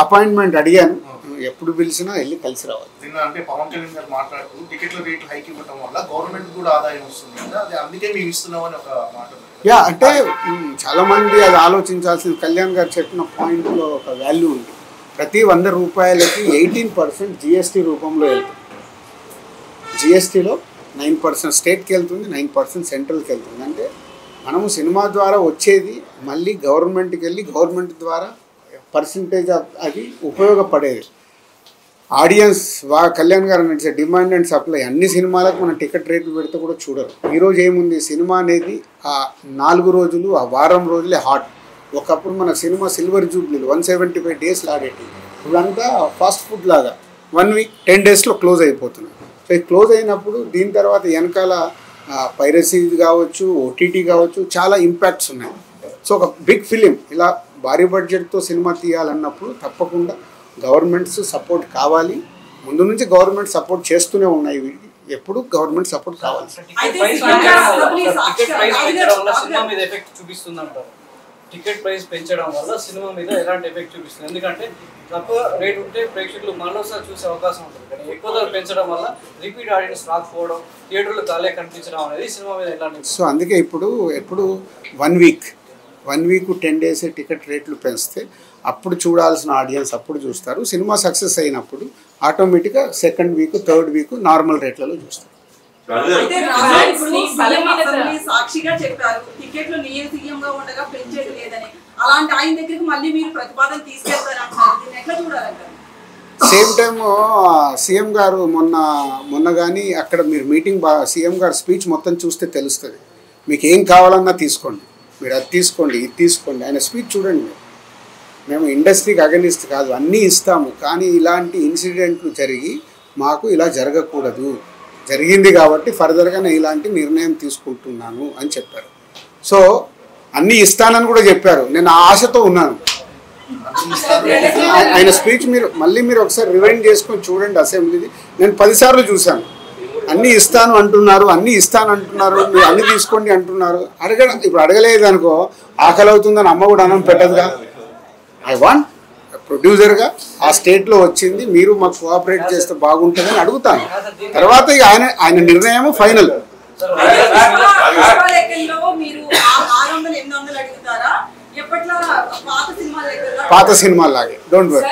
Appointment అడిగాను, ఎప్పుడు పిలిచినా వెళ్ళి కలిసి రావాలి. అంటే పవన్ కళ్యాణ్ గారు మాట్లాడుతూ టికెట్ల రేట్లు హైక్ ఇవ్వడం వల్ల గవర్నమెంట్ కూడా ఆదాయం వస్తుంది కదా, అది అందుకే మేము ఇస్తున్నామని ఒక మాట. అంటే చాలా మంది అది ఆలోచించాల్సింది. కళ్యాణ్ గారు చెప్పిన పాయింట్లో ఒక వాల్యూ ఉంది. ప్రతి 100 రూపాయలకి 18% జిఎస్టీ రూపంలో వెళ్తుంది. జిఎస్టీలో 9% స్టేట్కి వెళ్తుంది, 9% సెంట్రల్కి వెళ్తుంది. అంటే మనము సినిమా ద్వారా వచ్చేది మళ్ళీ గవర్నమెంట్కి వెళ్ళి గవర్నమెంట్ ద్వారా పర్సంటేజ్ అది ఉపయోగపడేది. ఆడియన్స్ కళ్యాణ్ గారు నడిచే డిమాండ్ అండ్ సప్లై అన్ని సినిమాలకు మనం టికెట్ రేట్లు పెడితే కూడా చూడరు. ఈరోజు ఏముంది, సినిమా అనేది ఆ 4 రోజులు ఆ వారం రోజులే హాట్. ఒకప్పుడు మన సినిమా సిల్వర్ జూబ్లీలు 175 డేస్ ఆడేటి. ఇప్పుడంతా ఫాస్ట్ ఫుడ్ లాగా 1 వీక్ 10 డేస్లో క్లోజ్ అయిపోతున్నాయి. సో ఇది క్లోజ్ అయినప్పుడు దీని తర్వాత వెనకాల పైరసీ కావచ్చు, ఓటీటీ కావచ్చు, చాలా ఇంపాక్ట్స్ ఉన్నాయి. సో ఒక బిగ్ ఫిలిం ఇలా భారీ బడ్జెట్తో సినిమా తీయాలన్నప్పుడు తప్పకుండా గవర్నమెంట్స్ సపోర్ట్ కావాలి. ముందు నుంచి గవర్నమెంట్ సపోర్ట్ చేస్తూనే ఉన్నాయి. ఎప్పుడు గవర్నమెంట్ సపోర్ట్ కావాలి. టికెట్ ప్రైస్ పెంచడం వల్ల సినిమా మీద ఎలాంటి ఎఫెక్ట్ చూపిస్తుంది? ఎందుకంటే తక్కువ రేట్ ఉంటే ప్రేక్షకులు మరోసారి చూసే అవకాశం ఉంటుంది, కానీ ఎక్కువ ధర పెంచడం వల్ల రిపీట్ ఆడియన్స్ రాకపోవడం, థియేటర్లు ఖాళీ కనిపించడం అనేది సినిమా మీద ఎలాంటి. సో అందుకే ఎప్పుడు 1 వీక్ 10 డేస్ టికెట్ రేట్లు పెంచితే అప్పుడు చూడాల్సిన ఆడియన్స్ అప్పుడు చూస్తారు. సినిమా సక్సెస్ అయినప్పుడు ఆటోమేటిక్గా 2nd week 3rd week normal రేట్లలో చూస్తారు. సాక్షిగా చెప్పారు టికెట్లు నేను సీఎంగా ఉండగా పెంచేది లేదని. అలాంటి ఆయన దగ్గరికి మళ్ళీ మీరు ప్రతిపాదన తీసుకెళ్తారంటారు, దీన్ని ఎట్లా చూడాలంటారు? సేమ్ టైం సీఎం గారు మొన్న కానీ అక్కడ మీరు మీటింగ్ సీఎం గారు స్పీచ్ మొత్తం చూస్తే తెలుస్తుంది. మీకు ఏం కావాలన్నా తీసుకోండి, మీరు అది తీసుకోండి, ఇది తీసుకోండి. ఆయన స్పీచ్ చూడండి. మేము ఇండస్ట్రీకి అగనిస్ట్ కాదు, అన్నీ ఇస్తాము, కానీ ఇలాంటి ఇన్సిడెంట్లు జరిగి మాకు ఇలా జరగకూడదు, జరిగింది కాబట్టి ఫర్దర్గా నేను ఇలాంటి నిర్ణయం తీసుకుంటున్నాను అని చెప్పారు. సో అన్నీ ఇస్తానని కూడా చెప్పారు. నేను ఆ ఆశతో ఉన్నాను. ఆయన స్పీచ్ మీరు ఒకసారి రివైండ్ చేసుకొని చూడండి అసెంబ్లీది. నేను 10 సార్లు చూశాను. అన్నీ ఇస్తాను అంటున్నారు, మీరు అన్నీ తీసుకోండి అంటున్నారు. ఇప్పుడు అడగలేదు అనుకో, ఆకలి అవుతుందని అమ్మ కూడా అన్నం పెట్టదుగా. ఐ వాంట్ ప్రొడ్యూసర్గా ఆ స్టేట్లో వచ్చింది, మీరు మాకు కోఆపరేట్ చేస్తే బాగుంటుందని అడుగుతాను. తర్వాత ఇక ఆయన నిర్ణయం ఫైనల్. పాత సినిమాలాగే డోంట్ వరీ.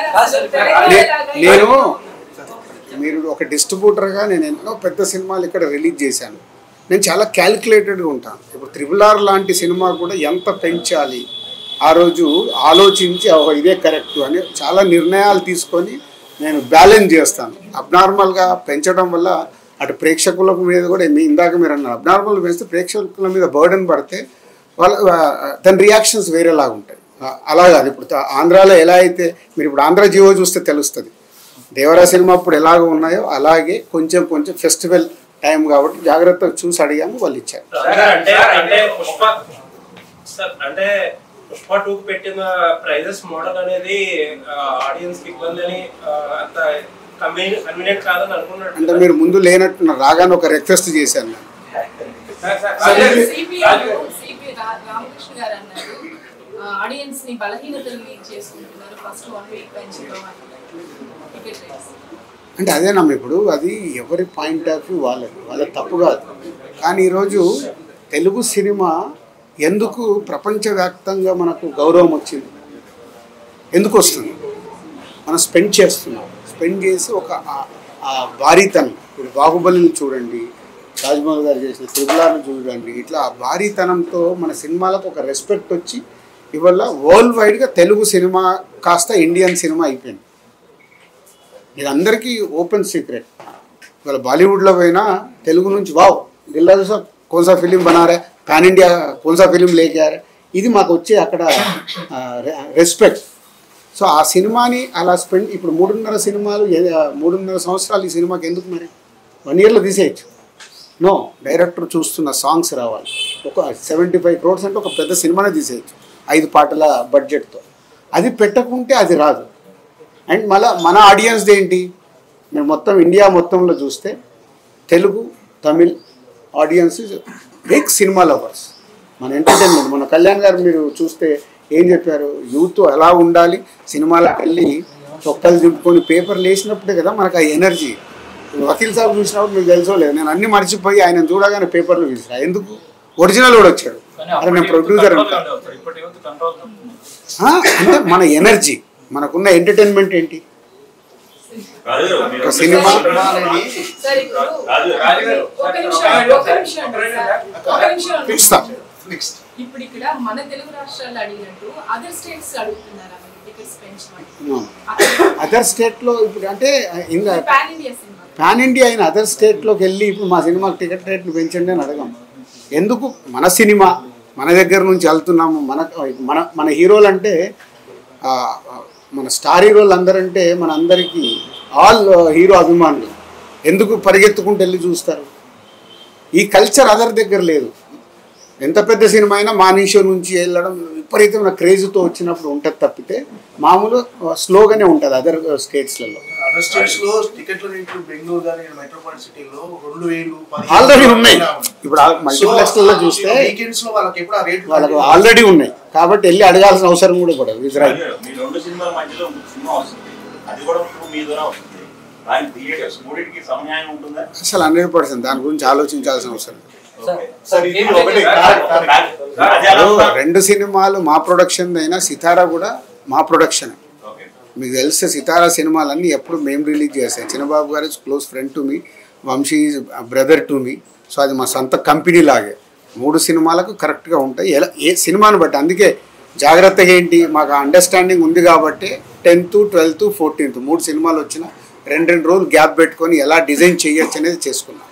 మీరు ఒక డిస్ట్రిబ్యూటర్గా నేను ఎన్నో పెద్ద సినిమాలు ఇక్కడ రిలీజ్ చేశాను. నేను చాలా క్యాలిక్యులేటెడ్గా ఉంటాను. ఇప్పుడు RRR లాంటి సినిమా కూడా ఎంత పెంచాలి ఆ రోజు ఆలోచించి ఇదే కరెక్ట్ అని చాలా నిర్ణయాలు తీసుకొని నేను బ్యాలెన్స్ చేస్తాను. అబ్నార్మల్గా పెంచడం వల్ల అటు ప్రేక్షకుల మీద కూడా ఇందాక మీరు అన్నారు, అబ్నార్మల్ పెంచితే ప్రేక్షకుల మీద బర్డెన్ పడితే దాని రియాక్షన్స్ వేరేలాగా ఉంటాయి. అలాగా ఇప్పుడు ఆంధ్రాలో ఎలా అయితే మీరు ఇప్పుడు ఆంధ్ర జియో చూస్తే తెలుస్తుంది. దేవరా సినిమా అప్పుడు ఎలాగ ఉన్నాయో అలాగే కొంచెం ఫెస్టివల్ టైం కాబట్టి జాగ్రత్తగా చూసి అడిగాము, వాళ్ళు ఇచ్చారు. అంటే పుష్ప 2కి పెట్టిన ప్రైజెస్ మోడల్ అనేది ఆడియన్స్ కి ఇబ్బంది అని అంత కన్వీనియంట్ కాదని అనుకున్నాడు. అంటే మీరు ముందు లేనట్టు రాగానే ఒక రిక్వెస్ట్ చేశాను. రామకృష్ణ గారు అన్నారు ఆడియన్స్ ని బలహీనతల్ని చేసుకుంటున్నారు ఫస్ట్ 1 వీక్ పెంచడం టికెట్ రేట్స్. అంటే అదేనమ్మా, ఇప్పుడు అది ఎవరి పాయింట్ ఆఫ్ వ్యూ వాళ్ళ తప్పు కాదు. కానీ ఈరోజు తెలుగు సినిమా ఎందుకు ప్రపంచవ్యాప్తంగా మనకు గౌరవం వచ్చింది? ఎందుకు వస్తుంది? మనం స్పెండ్ చేస్తున్నాం. స్పెండ్ చేసి ఒక భారీతనం, ఇప్పుడు బాహుబలిని చూడండి, రాజమౌళి గారు చేసిన RRRని చూడండి, ఇట్లా ఆ భారీతనంతో మన సినిమాలకు ఒక రెస్పెక్ట్ వచ్చి ఇవల్ల వరల్డ్ వైడ్గా తెలుగు సినిమా కాస్త ఇండియన్ సినిమా అయిపోయింది. ఇది అందరికీ ఓపెన్ సీక్రెట్. ఇవాళ బాలీవుడ్లో పోయినా తెలుగు నుంచి వావ్ దిల్రాజు సాబ్ కోన్సా ఫిలిం బనారే, పాన్ ఇండియా కోన్సా ఫిలిం లేకే, ఇది మాకు వచ్చే అక్కడ రెస్పెక్ట్. సో ఆ సినిమాని అలా స్పెండ్ ఇప్పుడు 3.5 సంవత్సరాలు ఈ సినిమాకి ఎందుకు మరి 1 ఇయర్లో తీసేయచ్చు. నో, డైరెక్టర్ చూస్తున్న సాంగ్స్ రావాలి. ఒక 75 crores అంటే ఒక పెద్ద సినిమానే తీసేయచ్చు 5 పాటల బడ్జెట్తో. అది పెట్టకుంటే అది రాదు. అండ్ మన ఆడియన్స్ది ఏంటి, మీరు మొత్తం ఇండియా మొత్తంలో చూస్తే Telugu Tamil audience big cinema lovers. మన ఎంటర్టైన్మెంట్. మన కళ్యాణ్ గారు మీరు చూస్తే ఏం చెప్పారు, యూత్ ఎలా ఉండాలి, సినిమాలకు వెళ్ళి చొక్కలు దింపుకొని పేపర్లు వేసినప్పుడే కదా మనకు ఆ ఎనర్జీ. వకీల్ సాబ్ చూసినప్పుడు మీకు తెలుసో లేదు, నేను అన్ని మర్చిపోయి ఆయన చూడగానే పేపర్లు తీసినా. ఎందుకు? ఒరిజినల్ కూడా వచ్చాడు, అరే నేను ప్రొడ్యూసర్ అంటాను. అంటే మన ఎనర్జీ, మనకున్న ఎంటర్టైన్మెంట్ ఏంటి? ఒక సినిమా ఇప్పుడు ఇక్కడ మన తెలుగు రాష్ట్రాలు అడిగినట్టు అదర్ స్టేట్స్ అడుగుతున్నారు టికెట్స్ పెంచమని. అదర్ స్టేట్లో ఇప్పుడు అంటే ఇంకా pan India cinema, pan India అయిన అదర్ స్టేట్లోకి వెళ్ళి ఇప్పుడు మా సినిమాకి టికెట్ రేట్లు పెంచండి అని అడగం. ఎందుకు? మన సినిమా మన దగ్గర నుంచి వెళ్తున్నాము. మన హీరోలు అంటే మన స్టార్ హీరోలు అందరంటే మన అందరికీ ఆల్ హీరో అభిమానులు. ఎందుకు పరిగెత్తుకుంటూ వెళ్ళి చూస్తారు? ఈ కల్చర్ అదర్ దగ్గర లేదు. ఎంత పెద్ద సినిమా అయినా మానీషో నుంచి వెళ్ళడం విపరీతమైన క్రేజ్తో వచ్చినప్పుడు ఉంటుంది తప్పితే మామూలు స్లోగానే ఉంటుంది అదర్ స్టేట్స్లలో. అదర్ స్టేట్స్లో టికెట్ల రేట్లు బెంగళూరు కానీ మెట్రోపాలిటన్ సిటీలో 2000 ఆల్రెడీ ఉన్నాయి. ఇప్పుడు మల్టీప్లెక్స్లలో చూస్తే వీకెండ్స్లో వాళ్ళకి ఎప్పుడు ఆ రేట్లు వాళ్ళకు ఆల్రెడీ ఉన్నాయి కాబట్టి వెళ్ళి అడగాల్సిన అవసరం కూడా పడదు. ఇజ్రాయిల్ అసలు 100% దాని గురించి ఆలోచించాల్సిన అవసరం. రెండు సినిమాలు మా ప్రొడక్షన్ అయినా సితారా కూడా మా ప్రొడక్షన్. మీకు తెలిస్తే సితారా సినిమాలన్నీ ఎప్పుడు మేము రిలీజ్ చేస్తాయి. చిన్నబాబు గారు close friend to me, Vamshi brother to me. So అది మా సొంత కంపెనీ లాగే. 3 సినిమాలకు కరెక్ట్గా ఉంటాయి ఎలా ఏ సినిమాని బట్టి. అందుకే జాగ్రత్తగా ఏంటి మాకు అండర్స్టాండింగ్ ఉంది కాబట్టి 10th, 12th, 14th 3 సినిమాలు వచ్చినా 2 రోజులు గ్యాప్ పెట్టుకొని ఎలా డిజైన్ చేయొచ్చు అనేది చేసుకున్నాం.